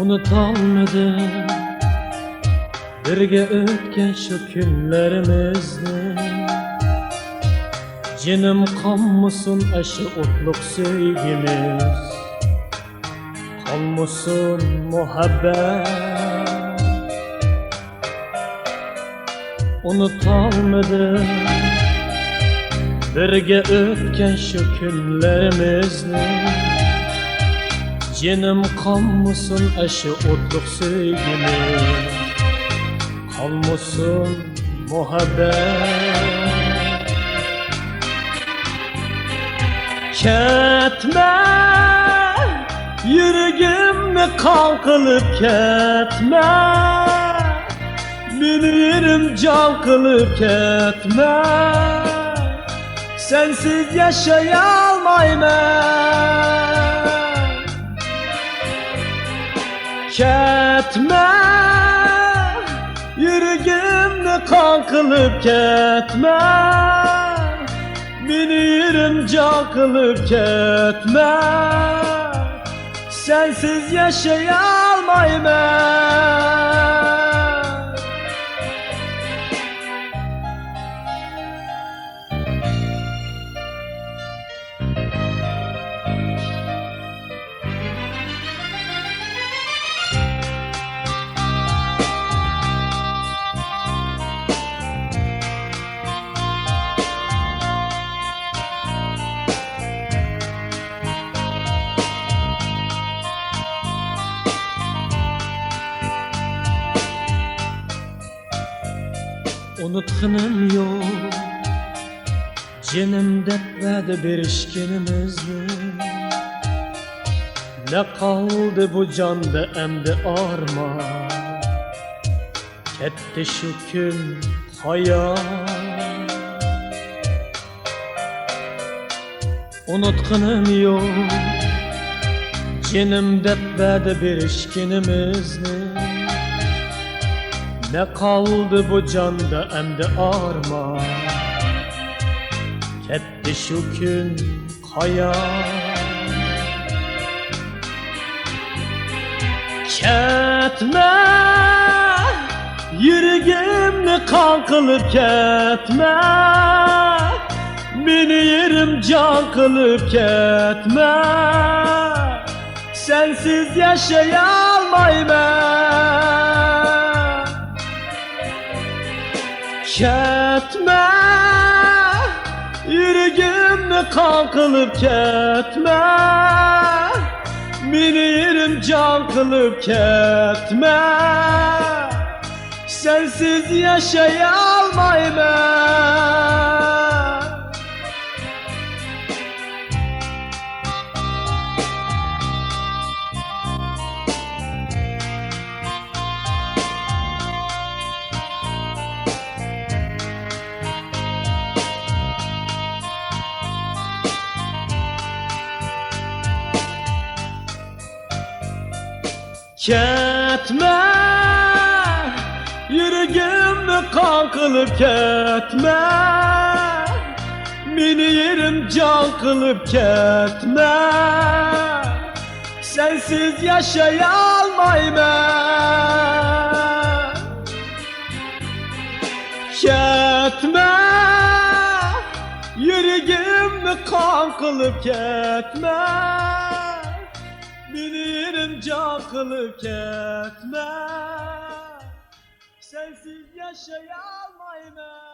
Unutolmadim birga o'tgan shu kunlarimizni. Jinim qonmasin shu o'tliq sevgimiz, qonmasin muhabbat. Unutolmadim birga o'tgan shu kunlarimizni. Jinim qonmasin shu o'tliq sevgimiz, qonmasin muhabbat. Ketme, yüragimni qon qilib ketme, meni yerim jon qilib ketme. Sensiz yaşayolmayman. Ketme, yüragimni qon qilib ketme, meni yerim jon qilib ketme. Sensiz yaşayolmayman. Unutqanim yo'q jinimda va'da berishganimizni. Ne qoldi bu jonda endi armon, ketdi shu kun hayot. Unutqanim yo'q jinimda va'da berishganimizni. Ne kaldı bu canda endi armon, ketdi shu kun hayot. Ketme, yüragimni qon qilib ketme, meni yerim jon qilib ketme. Sensiz yaşayolmayman. Ketme, yüragimni qon qilib ketme, meni yerim jon qilib ketme. Sensiz yaşayolmayman. Ketme, yüragimni qon qilib ketme, meni yerim jon qilib ketme. Sensiz yaşayolmayman. Ketme, yüragimni qon qilib ketme, meni yerim jon qilib ketme. Sensiz yaşayolmayman.